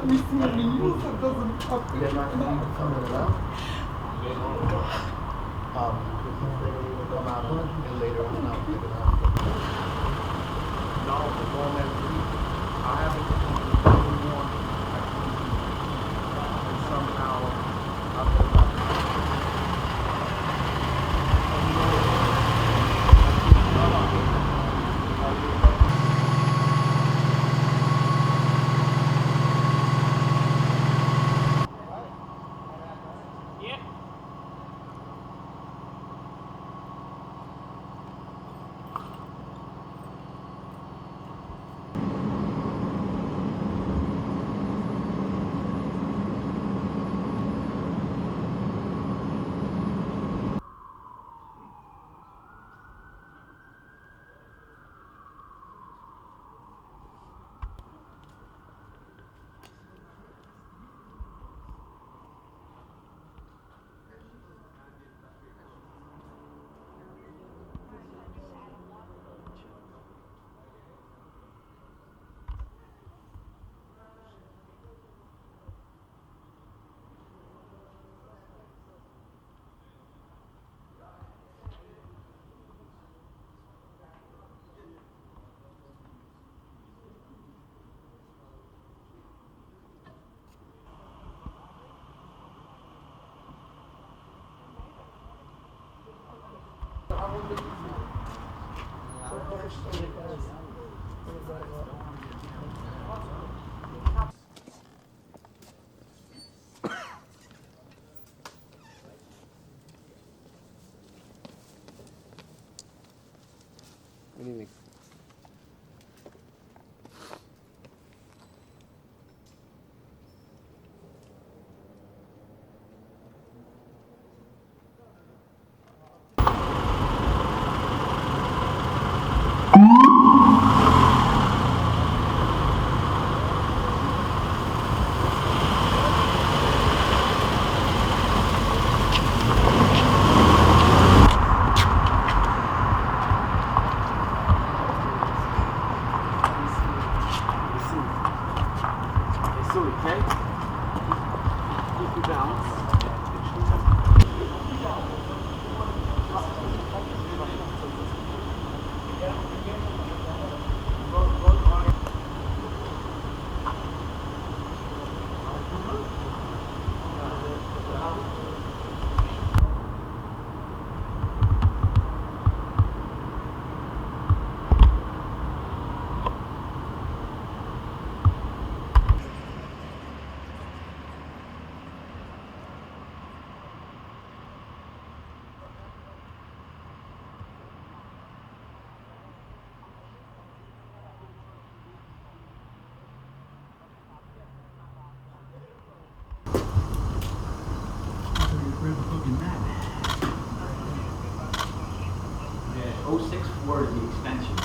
Good evening. Yeah, 064 is the extension.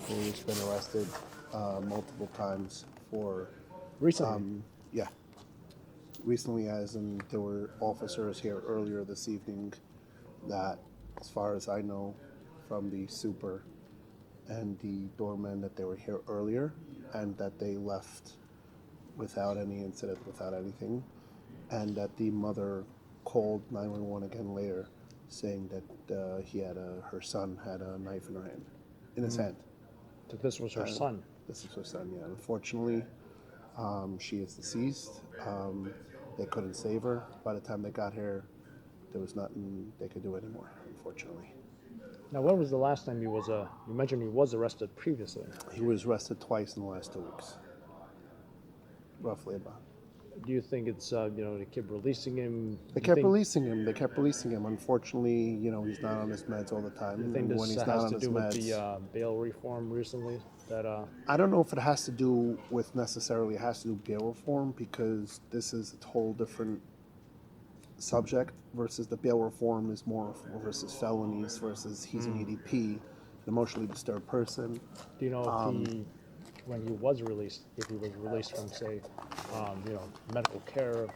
He's been arrested multiple times for recently. Yeah, recently, as in there were officers here earlier this evening that, as far as I know, from the super and the doorman, that they were here earlier and that they left without any incident, without anything, and that the mother called 911 again later, saying that her son had a knife in her hand, in his hand. So this was her son. This is her son. Yeah. Unfortunately, she is deceased. They couldn't save her. By the time they got here, there was nothing they could do anymore. Unfortunately. Now, when was the last time you mentioned he was arrested previously? He was arrested twice in the last 2 weeks. Roughly about. Do you think it's, they kept releasing him? They kept releasing him. Unfortunately, he's not on his meds all the time. You think And this when he's not has on to his do with meds, the bail reform recently? I don't know if it has to do with necessarily it has to do bail reform, because this is a whole different subject versus the bail reform is more versus felonies versus he's an EDP, an emotionally disturbed person. Do you know if when he was released, if he was released from, say, medical care of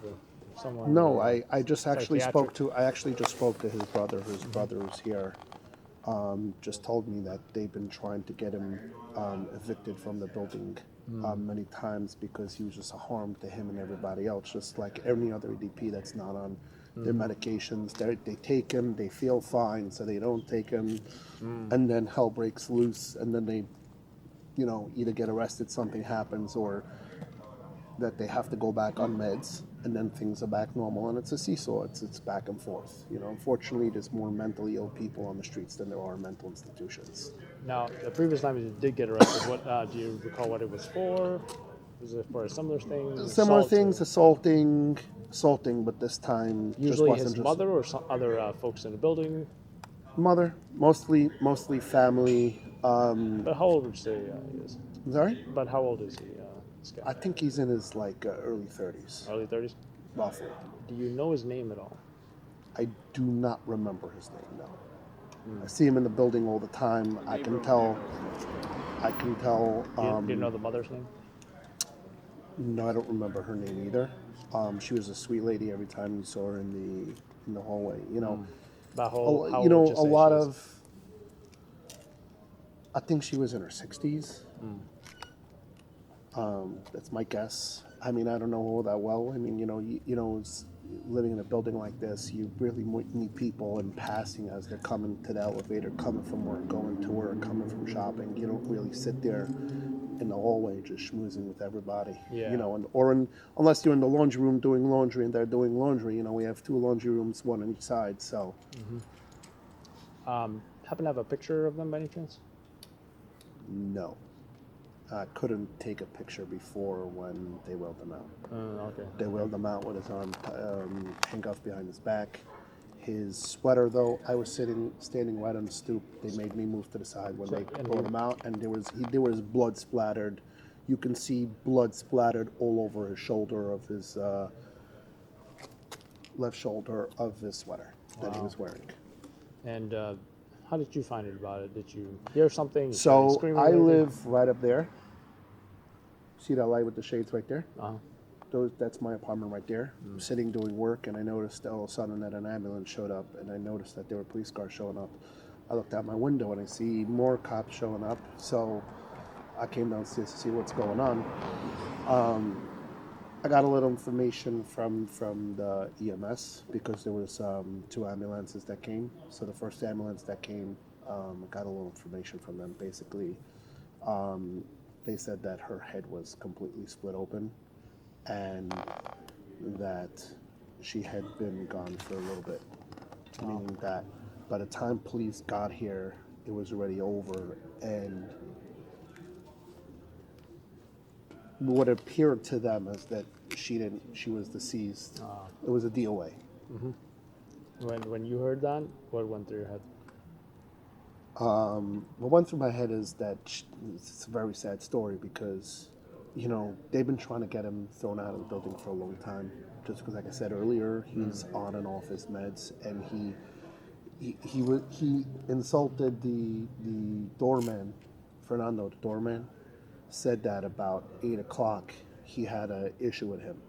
someone? No, I just actually spoke psychiatric? to his brother. His brother is here. Just told me that they've been trying to get him evicted from the building many times because he was just a harm to him and everybody else, just like any other EDP that's not on their medications. They take him, they feel fine, so they don't take him, and then hell breaks loose, and then they, either get arrested, something happens, or that they have to go back on meds, and then things are back normal, and it's a seesaw. It's back and forth. Unfortunately, there's more mentally ill people on the streets than there are mental institutions. Now, the previous time you did get arrested, what do you recall what it was for? Was it for a similar thing? Similar things, assaulting, but this time Usually just his mother or some other folks in the building? mother, mostly family. But how old would you say he is? Sorry? But how old is he, this guy? I think he's in his early 30s, Early 30s? roughly. Do you know his name at all? I do not remember his name, no. I see him in the building all the time. I can tell. Do you know the mother's name? No, I don't remember her name either. She was a sweet lady every time you saw her in the hallway. About how a old would you say lot she is? of. I think she was in her 60s. That's my guess. I mean, I don't know her that well. I mean, living in a building like this, you really meet people in passing as they're coming to the elevator, coming from work, going to work, coming from shopping. You don't really sit there in the hallway just schmoozing with everybody. Yeah. Unless you're in the laundry room doing laundry and they're doing laundry. We have 2 laundry rooms, 1 on each side. So. Happen to have a picture of them by any chance? No. I couldn't take a picture before when they wheeled them out. Okay. They wheeled him out with his arm handcuffed behind his back. His sweater, though, I was standing right on the stoop. They made me move to the side when they brought him out, and there was blood splattered. You can see blood splattered all over his shoulder of his left shoulder of his sweater that he was wearing. And how did you find out about it? Did you hear something? So Screaming I or anything? live right up there. See that light with the shades right there? That's my apartment right there. I'm sitting doing work, and I noticed all of a sudden that an ambulance showed up, and I noticed that there were police cars showing up. I looked out my window, and I see more cops showing up, so I came downstairs to see what's going on. I got a little information from the EMS because there was 2 ambulances that came. So the first ambulance that came, I got a little information from them. Basically, they said that her head was completely split open and that she had been gone for a little bit, meaning that by the time police got here, it was already over, and what appeared to them is that she was deceased. It was a DOA. When you heard that, what went through your head? What went through my head is that it's a very sad story because, they've been trying to get him thrown out of the building for a long time. Just because, like I said earlier, he's on and off his meds, and he insulted the doorman, Fernando, the doorman, said that about 8 o'clock he had an issue with him.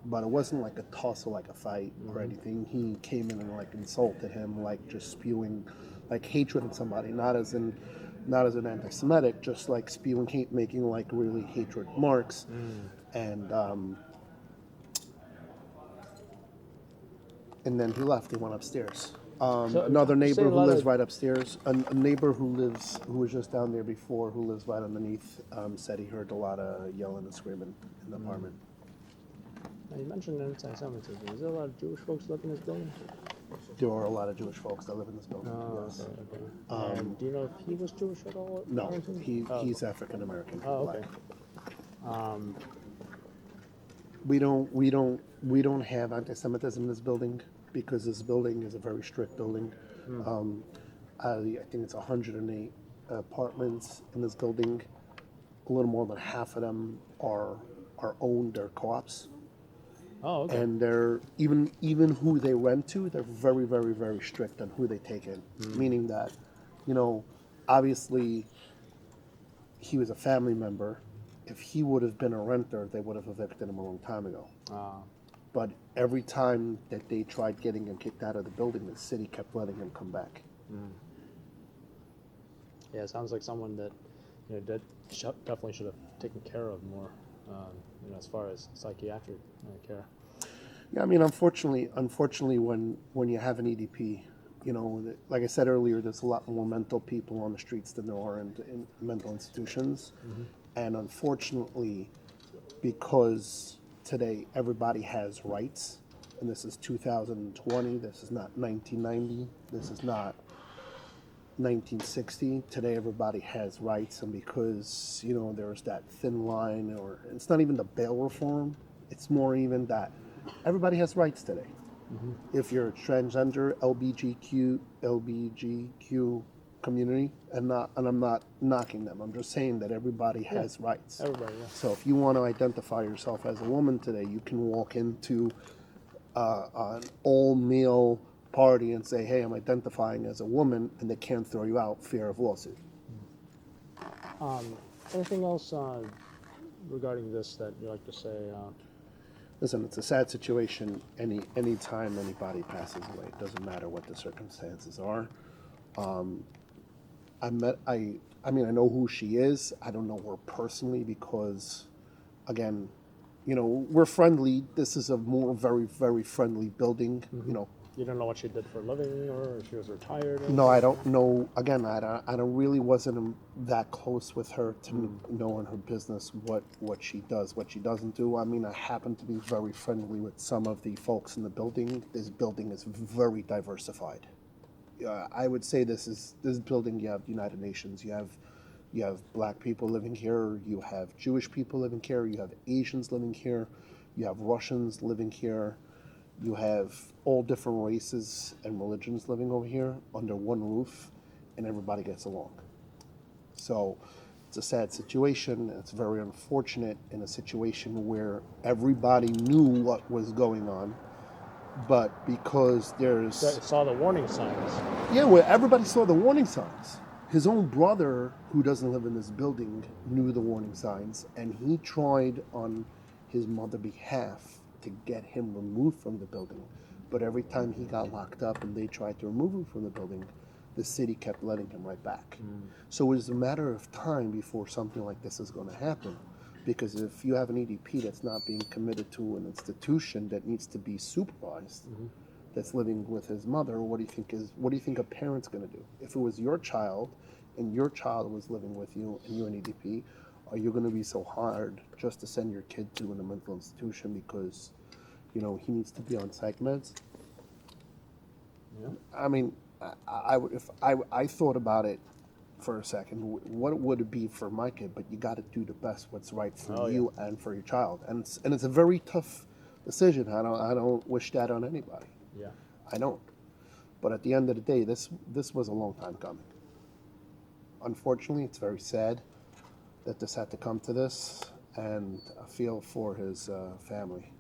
but it wasn't like a tussle, like a fight or anything. He came in and like insulted him, like just spewing like hatred at somebody, not as an anti-Semitic, just like spewing hate, making like really hatred marks, and then he left. He went upstairs. Another you say neighbor a who lot lives of- right upstairs, a neighbor who was just down there before, who lives right underneath, said he heard a lot of yelling and screaming in the apartment. Now, you mentioned anti-Semitism. Is there a lot of Jewish folks living in this building? There are a lot of Jewish folks that live in this building. Oh, Yes. okay. And do you know if he was Jewish at all? No, or anything? he's African American. Oh, okay. We don't have anti-Semitism in this building because this building is a very strict building. I think it's 108 apartments in this building. A little more than half of them are owned or co-ops, Oh, okay. and they're even who they rent to, they're very, very, very strict on who they take in. Meaning that, obviously, he was a family member. If he would have been a renter, they would have evicted him a long time ago. But every time that they tried getting him kicked out of the building, the city kept letting him come back. Yeah, it sounds like someone that definitely should have taken care of more, as far as psychiatric care. Yeah, I mean, unfortunately, when you have an EDP, like I said earlier, there's a lot more mental people on the streets than there are in mental institutions, and unfortunately, because today everybody has rights, and this is 2020, this is not 1990, this is not 1960. Today everybody has rights, and because there's that thin line, or it's not even the bail reform, it's more even that everybody has rights today. If you're a transgender, LBGQ community, and I'm not knocking them, I'm just saying that everybody has rights. Everybody, yeah. So if you want to identify yourself as a woman today, you can walk into an all-male party and say, hey, I'm identifying as a woman, and they can't throw you out, fear of lawsuit. Anything else regarding this that you like to say? Listen, it's a sad situation any time anybody passes away. It doesn't matter what the circumstances are. I know who she is. I don't know her personally because, again, we're friendly. This is a very, very friendly building. You don't know what she did for a living, or if she was retired? Or No, I don't know. Again, I don't really wasn't that close with her to know in her business what she does, what she doesn't do. I mean, I happen to be very friendly with some of the folks in the building. This building is very diversified. I would say this building. You have the United Nations. You have black people living here. You have Jewish people living here. You have Asians living here. You have Russians living here. You have all different races and religions living over here under one roof, and everybody gets along. So it's a sad situation. It's very unfortunate in a situation where everybody knew what was going on, but because saw the warning signs. Yeah, well, everybody saw the warning signs. His own brother, who doesn't live in this building, knew the warning signs, and he tried on his mother's behalf to get him removed from the building. But every time he got locked up and they tried to remove him from the building, the city kept letting him right back. So it was a matter of time before something like this is going to happen. Because if you have an EDP that's not being committed to an institution that needs to be supervised, that's living with his mother, what do you think a parent's going to do? If it was your child and your child was living with you and you're an EDP, are you going to be so hard just to send your kid to a mental institution because, he needs to be on psych meds? Yeah. I mean, I thought about it for a second. What would it be for my kid? But you got to do the best, what's right for you and for your child, and it's a very tough decision. I don't wish that on anybody. Yeah. I don't. But at the end of the day, this was a long time coming. Unfortunately, it's very sad that this had to come to this, and I feel for his family.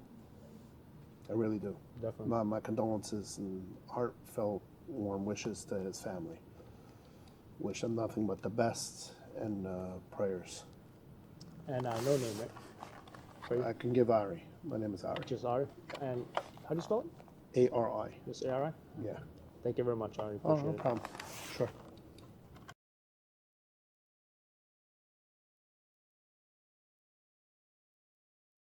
I really do. Definitely. My condolences and heartfelt warm wishes to his family. Wish him nothing but the best and prayers. And no name, right? I can give Ari. My name is Ari. Just Ari. And how do you spell it? ARI. Just ARI? Yeah. Thank you very much, Ari. Oh, Appreciate no it. problem. Sure.